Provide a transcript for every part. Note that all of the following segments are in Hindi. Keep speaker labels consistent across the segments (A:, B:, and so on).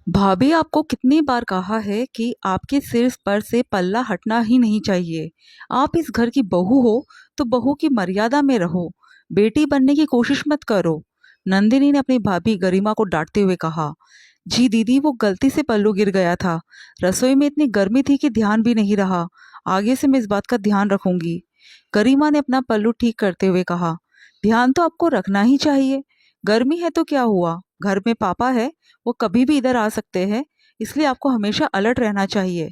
A: भाभी आपको कितनी बार कहा है कि आपके सिर पर से पल्ला हटना ही नहीं चाहिए। आप इस घर की बहू हो तो बहू की मर्यादा में रहो। बेटी बनने की कोशिश मत करो। नंदिनी ने अपनी भाभी गरिमा को डांटते हुए कहा। जी दीदी, वो गलती से पल्लू गिर गया था। रसोई में इतनी गर्मी थी कि ध्यान भी नहीं रहा। आगे से मैं इस बात का ध्यान रखूंगी। गरिमा ने अपना पल्लू ठीक करते हुए कहा। ध्यान तो आपको रखना ही चाहिए। गर्मी है तो क्या हुआ, घर में पापा है, वो कभी भी इधर आ सकते हैं। इसलिए आपको हमेशा अलर्ट रहना चाहिए।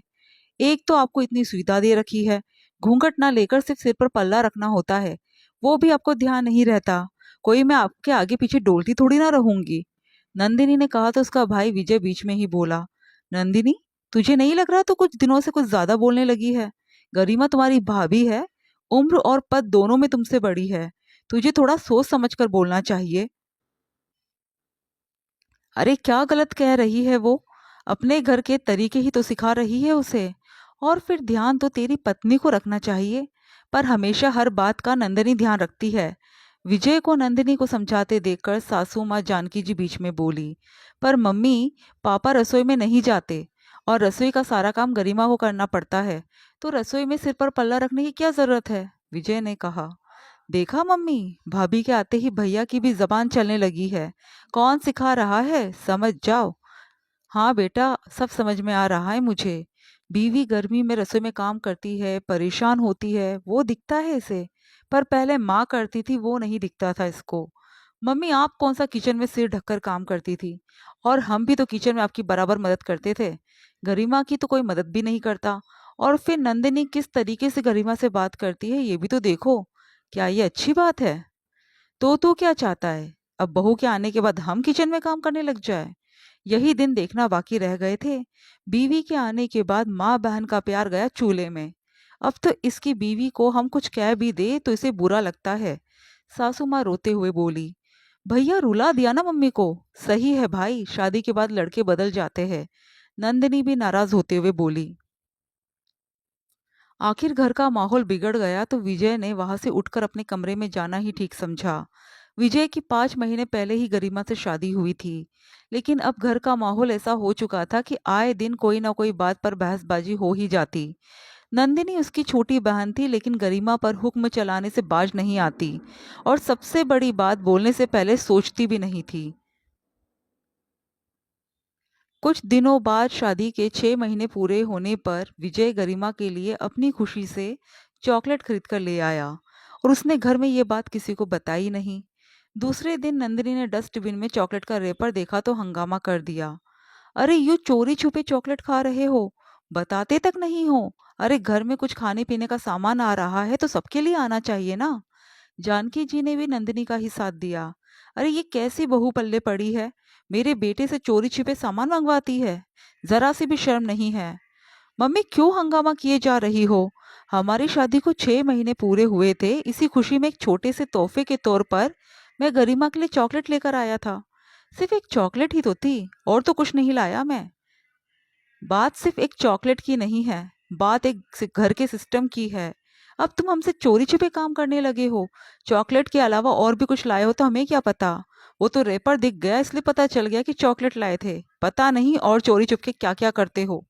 A: एक तो आपको इतनी सुविधा दे रखी है, घूंघट ना लेकर सिर्फ सिर पर पल्ला रखना होता है, वो भी आपको ध्यान नहीं रहता। कोई मैं आपके आगे पीछे डोलती थोड़ी ना रहूंगी। नंदिनी ने कहा तो उसका भाई विजय बीच में ही बोला। नंदिनी, तुझे नहीं लग रहा तो कुछ दिनों से कुछ ज्यादा बोलने लगी है। गरिमा तुम्हारी भाभी है, उम्र और पद दोनों में तुमसे बड़ी है। तुझे थोड़ा सोच समझ कर बोलना चाहिए। अरे क्या गलत कह रही है वो। अपने घर के तरीके ही तो सिखा रही है उसे। और फिर ध्यान तो तेरी पत्नी को रखना चाहिए। पर हमेशा हर बात का नंदिनी ध्यान रखती है। विजय को नंदिनी को समझाते देखकर सासू माँ जानकी जी बीच में बोली। पर मम्मी, पापा रसोई में नहीं जाते और रसोई का सारा काम गरिमा को करना पड़ता है। तो रसोई में सिर पर पल्ला रखने की क्या जरूरत है, विजय ने कहा। देखा मम्मी, भाभी के आते ही भैया की भी जबान चलने लगी है। कौन सिखा रहा है, समझ जाओ। हाँ बेटा, सब समझ में आ रहा है मुझे। बीवी गर्मी में रसोई में काम करती है, परेशान होती है, वो दिखता है इसे। पर पहले माँ करती थी, वो नहीं दिखता था इसको। मम्मी, आप कौन सा किचन में सिर ढककर काम करती थी। और हम भी तो किचन में आपकी बराबर मदद करते थे। गरिमा की तो कोई मदद भी नहीं करता। और फिर नंदिनी किस तरीके से गरिमा से बात करती है, ये भी तो देखो। क्या ये अच्छी बात है? तो तू क्या चाहता है, अब बहू के आने के बाद हम किचन में काम करने लग जाए? यही दिन देखना बाकी रह गए थे। बीवी के आने के बाद माँ बहन का प्यार गया चूल्हे में। अब तो इसकी बीवी को हम कुछ कह भी दे तो इसे बुरा लगता है। सासू माँ रोते हुए बोली। भैया रुला दिया ना मम्मी को। सही है भाई, शादी के बाद लड़के बदल जाते हैं। नंदिनी भी नाराज होते हुए बोली। आखिर घर का माहौल बिगड़ गया तो विजय ने वहां से उठकर अपने कमरे में जाना ही ठीक समझा। विजय की 5 महीने पहले ही गरिमा से शादी हुई थी। लेकिन अब घर का माहौल ऐसा हो चुका था कि आए दिन कोई ना कोई बात पर बहसबाजी हो ही जाती। नंदिनी उसकी छोटी बहन थी, लेकिन गरिमा पर हुक्म चलाने से बाज नहीं आती। और सबसे बड़ी बात, बोलने से पहले सोचती भी नहीं थी। कुछ दिनों बाद शादी के 6 महीने पूरे होने पर विजय गरिमा के लिए अपनी खुशी से चॉकलेट खरीद कर ले आया। और उसने घर में ये बात किसी को बताई नहीं। दूसरे दिन नंदिनी ने डस्टबिन में चॉकलेट का रेपर देखा तो हंगामा कर दिया। अरे यू चोरी छुपे चॉकलेट खा रहे हो, बताते तक नहीं हो। अरे घर में कुछ खाने पीने का सामान आ रहा है तो सबके लिए आना चाहिए ना। जानकी जी ने भी नंदिनी का ही साथ दिया। अरे ये कैसी बहू पल्ले पड़ी है, मेरे बेटे से चोरी छिपे सामान मंगवाती है। जरा सी भी शर्म नहीं है। मम्मी क्यों हंगामा किए जा रही हो। हमारी शादी को 6 महीने पूरे हुए थे, इसी खुशी में एक छोटे से तोहफे के तौर पर मैं गरिमा के लिए चॉकलेट लेकर आया था। सिर्फ एक चॉकलेट ही तो थी, और तो कुछ नहीं लाया मैं। बात सिर्फ एक चॉकलेट की नहीं है, बात एक घर के सिस्टम की है। अब तुम हमसे चोरी छिपे काम करने लगे हो। चॉकलेट के अलावा और भी कुछ लाए हो तो हमें क्या पता। वो तो रेपर दिख गया इसलिए पता चल गया कि चॉकलेट लाए थे, पता नहीं और चोरी छुपके क्या क्या करते हो।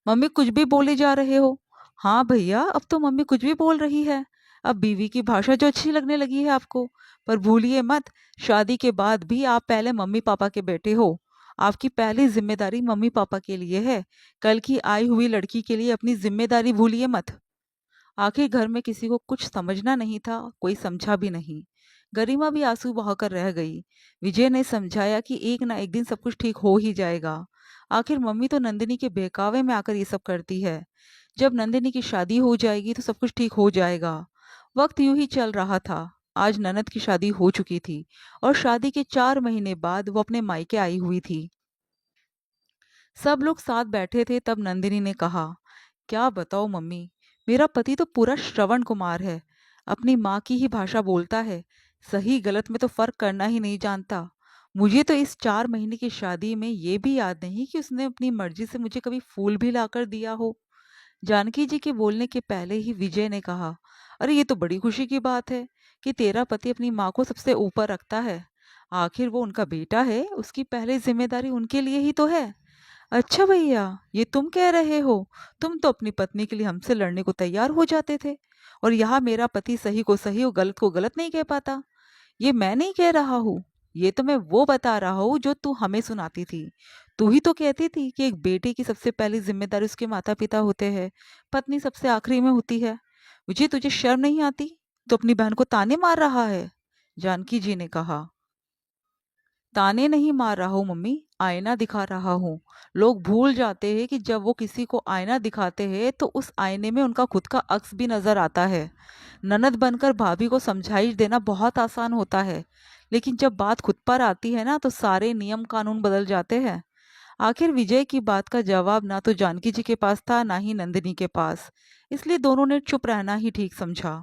A: मम्मी कुछ भी बोले जा रहे हो। हाँ भैया, अब तो मम्मी कुछ भी बोल रही है। अब बीवी की भाषा जो अच्छी लगने लगी है आपको। पर भूलिए मत, शादी के बाद भी आप पहले मम्मी पापा के बेटे हो। आपकी पहली जिम्मेदारी मम्मी पापा के लिए है। कल की आई हुई लड़की के लिए अपनी जिम्मेदारी भूलिए मत। आखिर घर में किसी को कुछ समझना नहीं था, कोई समझा भी नहीं। गरिमा भी आंसू बहाकर रह गई। विजय ने समझाया कि एक ना एक दिन सब कुछ ठीक हो ही जाएगा। आखिर मम्मी तो नंदिनी के बहकावे में आकर ये सब करती है। जब नंदिनी की शादी हो जाएगी तो सब कुछ ठीक हो जाएगा। वक्त यूं ही चल रहा था। आज ननद की शादी हो चुकी थी और शादी के 4 महीने बाद वो अपने मायके आई हुई थी। सब लोग साथ बैठे थे, तब नंदिनी ने कहा। क्या बताओ मम्मी, मेरा पति तो पूरा श्रवण कुमार है। अपनी माँ की ही भाषा बोलता है। सही गलत में तो फर्क करना ही नहीं जानता। मुझे तो इस 4 महीने की शादी में ये भी याद नहीं कि उसने अपनी मर्जी से मुझे कभी फूल भी लाकर दिया हो। जानकी जी के बोलने के पहले ही विजय ने कहा। अरे ये तो बड़ी खुशी की बात है कि तेरा पति अपनी माँ को सबसे ऊपर रखता है। आखिर वो उनका बेटा है, उसकी पहली जिम्मेदारी उनके लिए ही तो है। अच्छा भैया, ये तुम कह रहे हो? तुम तो अपनी पत्नी के लिए हमसे लड़ने को तैयार हो जाते थे, और यहाँ मेरा पति सही को सही और गलत को गलत नहीं कह पाता। ये मैं नहीं कह रहा हूँ, ये तो मैं वो बता रहा हूँ जो तू हमें सुनाती थी। तू ही तो कहती थी कि एक बेटे की सबसे पहली जिम्मेदारी उसके माता पिता होते हैं, पत्नी सबसे आखिरी में होती है। मुझे तुझे शर्म नहीं आती? तो अपनी बहन को ताने मार रहा है, जानकी जी ने कहा। ताने नहीं मार रहा हूँ मम्मी, आईना दिखा रहा हूँ। लोग भूल जाते हैं कि जब वो किसी को आईना दिखाते हैं तो उस आईने में उनका खुद का अक्स भी नजर आता है। ननद बनकर भाभी को समझाइश देना बहुत आसान होता है, लेकिन जब बात खुद पर आती है ना तो सारे नियम कानून बदल जाते हैं। आखिर विजय की बात का जवाब ना तो जानकी जी के पास था, ना ही नंदिनी के पास, इसलिए दोनों ने चुप रहना ही ठीक समझा।